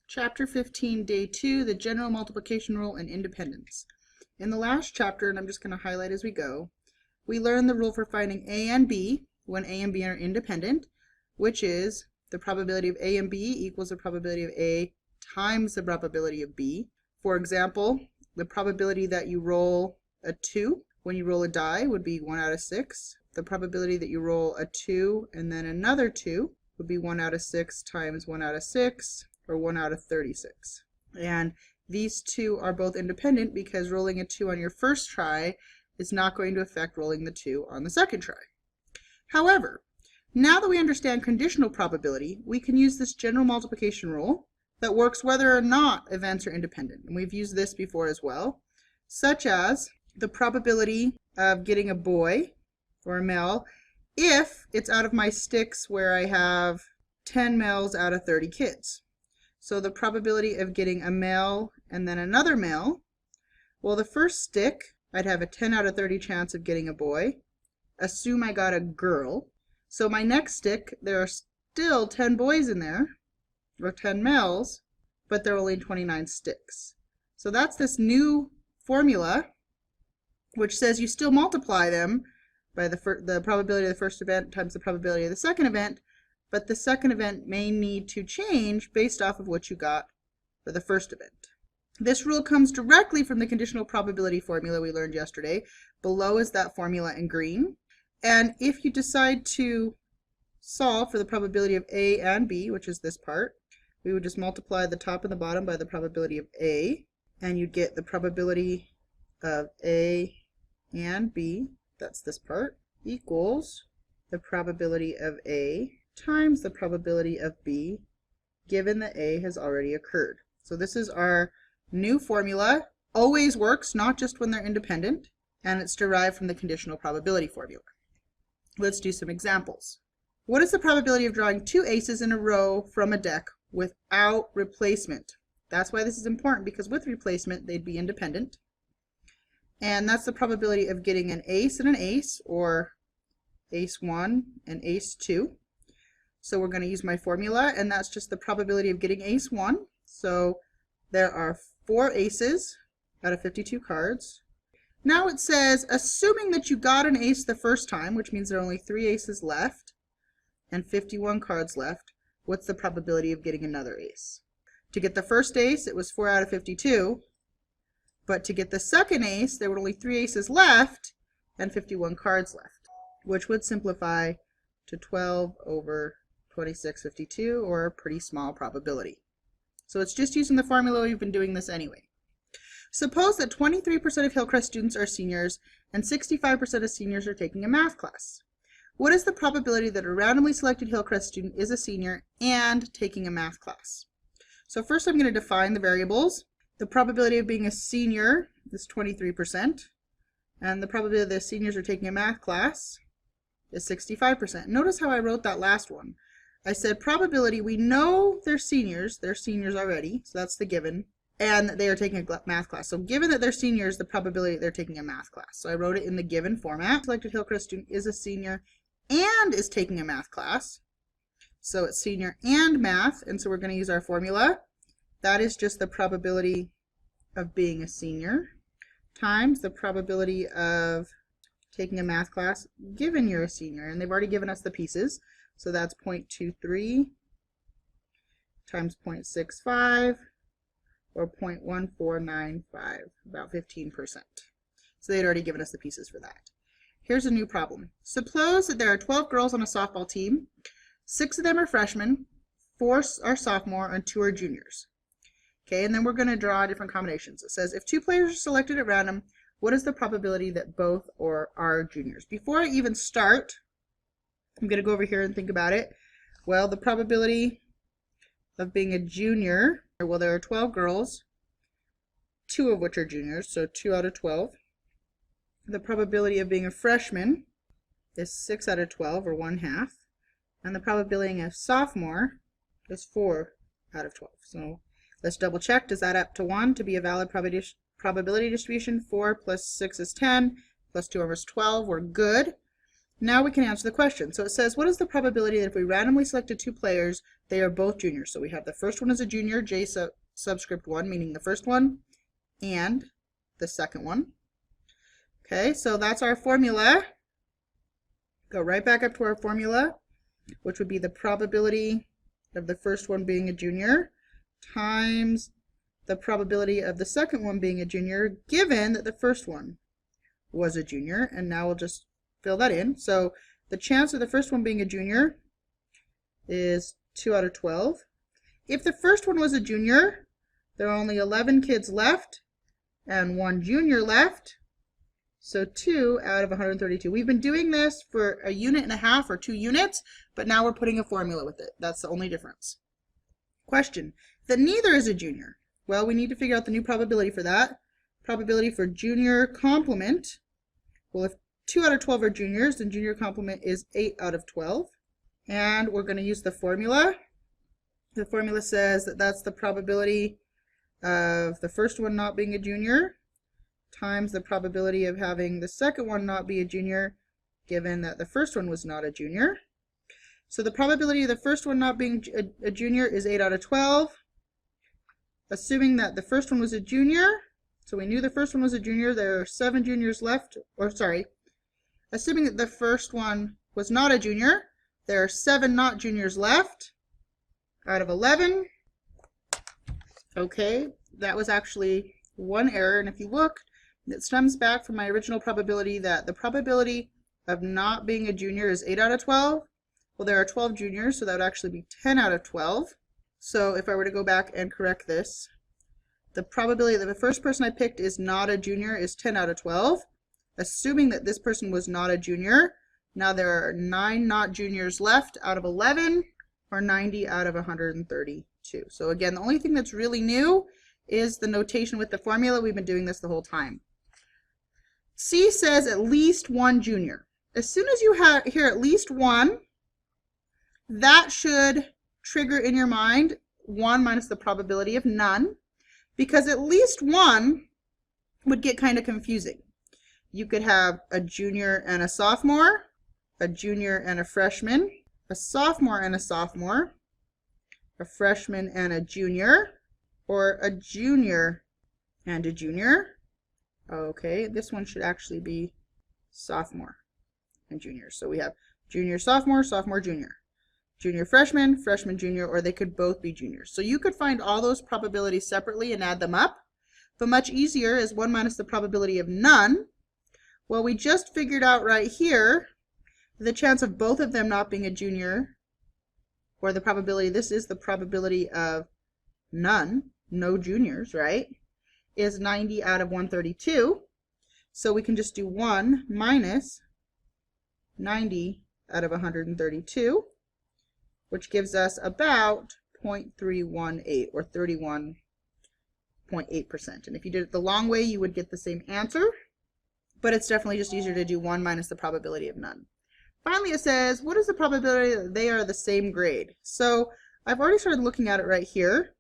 Chapter 15, Day 2, the General Multiplication Rule and Independence. In the last chapter, and I'm just going to highlight as we go, we learned the rule for finding A and B when A and B are independent, which is the probability of A and B equals the probability of A times the probability of B. For example, the probability that you roll a 2 when you roll a die would be 1 out of 6. The probability that you roll a 2 and then another 2 would be 1 out of 6 times 1 out of 6, or 1 out of 36. And these two are both independent because rolling a 2 on your first try is not going to affect rolling the 2 on the second try. However, now that we understand conditional probability, we can use this general multiplication rule that works whether or not events are independent. And we've used this before as well, such as the probability of getting a boy or a male if it's out of my sticks where I have 10 males out of 30 kids. So the probability of getting a male and then another male, well, the first stick, I'd have a 10 out of 30 chance of getting a boy. Assume I got a girl. So my next stick, there are still 10 boys in there, or 10 males, but there are only 29 sticks. So that's this new formula, which says you still multiply them by the probability of the first event times the probability of the second event, but the second event may need to change based off of what you got for the first event. This rule comes directly from the conditional probability formula we learned yesterday. Below is that formula in green. And if you decide to solve for the probability of A and B, which is this part, we would just multiply the top and the bottom by the probability of A, and you'd get the probability of A and B, that's this part, equals the probability of A times the probability of B, given that A has already occurred. So this is our new formula. Always works, not just when they're independent, and it's derived from the conditional probability formula. Let's do some examples. What is the probability of drawing 2 aces in a row from a deck without replacement? That's why this is important, because with replacement they'd be independent. And that's the probability of getting an ace and an ace, or ace 1 and ace 2. So we're going to use my formula, and that's just the probability of getting ace 1. So there are 4 aces out of 52 cards. Now it says, assuming that you got an ace the first time, which means there are only 3 aces left and 51 cards left, what's the probability of getting another ace? To get the first ace, it was 4 out of 52. But to get the second ace, there were only 3 aces left and 51 cards left, which would simplify to 12 over 2652, or a pretty small probability. So it's just using the formula. We've been doing this anyway. Suppose that 23% of Hillcrest students are seniors and 65% of seniors are taking a math class. What is the probability that a randomly selected Hillcrest student is a senior and taking a math class? So first I'm going to define the variables. The probability of being a senior is 23%, and the probability that the seniors are taking a math class is 65%. Notice how I wrote that last one. I said probability, we know they're seniors already, so that's the given, and they are taking a math class. So given that they're seniors, the probability that they're taking a math class. So I wrote it in the given format. Selected Hillcrest student is a senior and is taking a math class. So it's senior and math, and so we're going to use our formula. That is just the probability of being a senior times the probability of taking a math class given you're a senior. And they've already given us the pieces. So that's 0.23 times 0.65, or 0.1495, about 15%. So they'd already given us the pieces for that. Here's a new problem. Suppose that there are 12 girls on a softball team. 6 of them are freshmen, 4 are sophomore, and 2 are juniors. Okay, and then we're going to draw different combinations. It says if 2 players are selected at random, what is the probability that both are juniors? Before I even start, I'm going to go over here and think about it. Well, the probability of being a junior, well, there are 12 girls, 2 of which are juniors, so 2 out of 12. The probability of being a freshman is 6 out of 12, or 1/2. And the probability of sophomore is 4 out of 12. So let's double check. Does that up to 1 to be a valid probability distribution? 4 plus 6 is 10, plus 2 over is 12. We're good. Now we can answer the question. So it says, what is the probability that if we randomly selected two players, they are both juniors? So we have the first one as a junior, J subscript 1, meaning the first one, and the second one. Okay, so that's our formula. Go right back up to our formula, which would be the probability of the first one being a junior times the probability of the second one being a junior, given that the first one was a junior. And now we'll just fill that in. So the chance of the first one being a junior is 2 out of 12. If the first one was a junior, there are only 11 kids left and 1 junior left. So 2 out of 132. We've been doing this for a unit and a half or 2 units, but now we're putting a formula with it. That's the only difference. Question. That neither is a junior. Well, we need to figure out the new probability for that. Probability for junior complement. Well, if 2 out of 12 are juniors, then junior complement is 8 out of 12. And we're going to use the formula. The formula says that that's the probability of the first one not being a junior times the probability of having the second one not be a junior, given that the first one was not a junior. So the probability of the first one not being a junior is 8 out of 12. Assuming that the first one was a junior, so we knew the first one was a junior, there are 7 juniors left, or sorry, assuming that the first one was not a junior, there are 7 not juniors left out of 11. Okay, that was actually one error, and if you look, it stems back from my original probability that the probability of not being a junior is 8 out of 12. Well, there are 12 juniors, so that would actually be 10 out of 12. So if I were to go back and correct this, the probability that the first person I picked is not a junior is 10 out of 12. Assuming that this person was not a junior, now there are 9 not juniors left out of 11, or 90 out of 132. So again, the only thing that's really new is the notation with the formula. We've been doing this the whole time. C says at least 1 junior. As soon as you hear at least 1, that should trigger in your mind 1 minus the probability of none, because at least 1 would get kind of confusing. You could have a junior and a sophomore, a junior and a freshman, a sophomore and a sophomore, a freshman and a junior, or a junior and a junior. Okay, this one should actually be sophomore and junior. So we have junior, sophomore, sophomore, junior. Junior, freshman, freshman, junior, or they could both be juniors. So you could find all those probabilities separately and add them up. But much easier is 1 minus the probability of none. Well, we just figured out right here the chance of both of them not being a junior, or the probability, this is the probability of none, no juniors, right, is 90 out of 132. So we can just do 1 minus 90 out of 132. Which gives us about 0.318 or 31.8%. And if you did it the long way, you would get the same answer, but it's definitely just easier to do 1 minus the probability of none. Finally, it says, what is the probability that they are the same grade? So I've already started looking at it right here.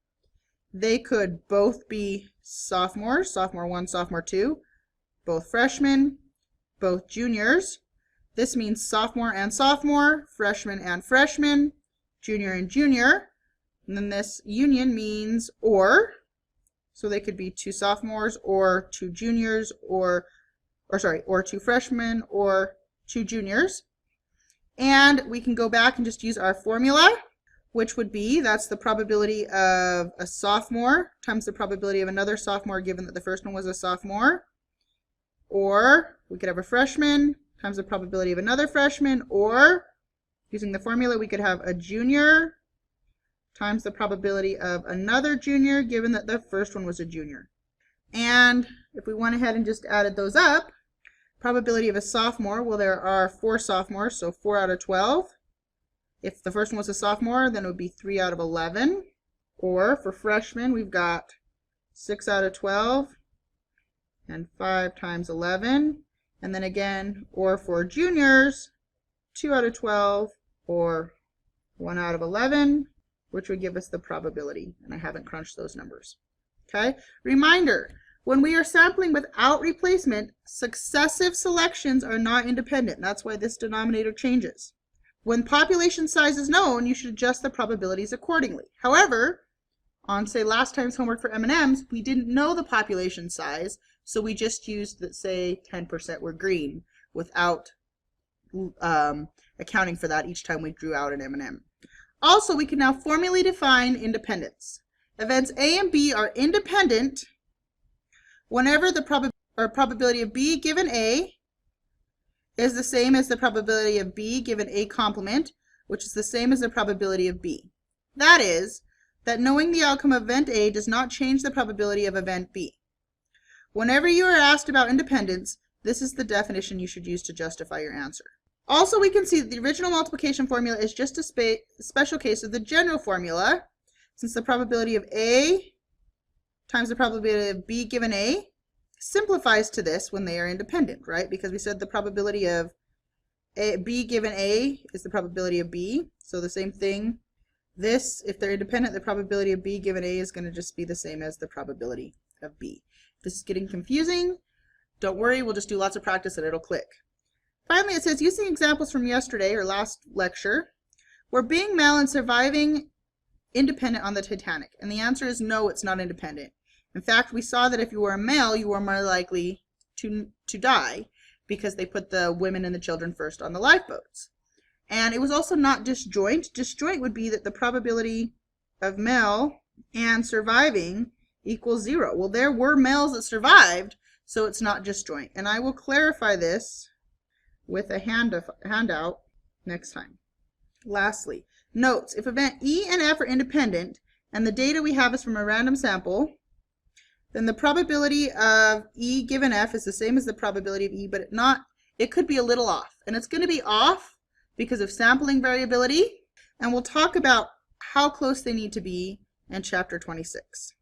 They could both be sophomores, sophomore 1, sophomore 2, both freshmen, both juniors. This means sophomore and sophomore, freshman and freshman, junior and junior, and then this union means or, so they could be 2 sophomores or 2 juniors or 2 freshmen or 2 juniors. And we can go back and just use our formula, which would be, that's the probability of a sophomore times the probability of another sophomore given that the first one was a sophomore, or we could have a freshman times the probability of another freshman, or using the formula, we could have a junior times the probability of another junior, given that the first one was a junior. And if we went ahead and just added those up, probability of a sophomore, well, there are 4 sophomores, so 4 out of 12. If the first one was a sophomore, then it would be 3 out of 11. Or for freshmen, we've got 6 out of 12 and 5 times 11. And then again, or for juniors, 2 out of 12 or 1 out of 11, which would give us the probability. And I haven't crunched those numbers. Okay? Reminder, When we are sampling without replacement, successive selections are not independent. That's why this denominator changes. When population size is known, you should adjust the probabilities accordingly. However, on, say, last time's homework for M&Ms, we didn't know the population size, so we just used that, say, 10% were green without accounting for that each time we drew out an M&M. Also, we can now formally define independence. Events A and B are independent whenever the probability of B given A is the same as the probability of B given A complement, which is the same as the probability of B. That is, that knowing the outcome of event A does not change the probability of event B. Whenever you are asked about independence, this is the definition you should use to justify your answer. Also, we can see that the original multiplication formula is just a special case of the general formula, since the probability of A times the probability of B given A simplifies to this when they are independent, right? Because we said the probability of B given A is the probability of B. So the same thing. This, if they're independent, the probability of B given A is going to just be the same as the probability of B. If this is getting confusing, don't worry, we'll just do lots of practice and it'll click. Finally, it says, using examples from yesterday or last lecture, were being male and surviving independent on the Titanic? And the answer is no, it's not independent. In fact, we saw that if you were a male, you were more likely to die because they put the women and the children first on the lifeboats. And it was also not disjoint. Disjoint would be that the probability of male and surviving equals 0. Well, there were males that survived, so it's not disjoint. And I will clarify this with a handout next time. Lastly, notes. If event E and F are independent, and the data we have is from a random sample, then the probability of E given F is the same as the probability of E, but it could be a little off. And it's going to be off because of sampling variability, and we'll talk about how close they need to be in chapter 26.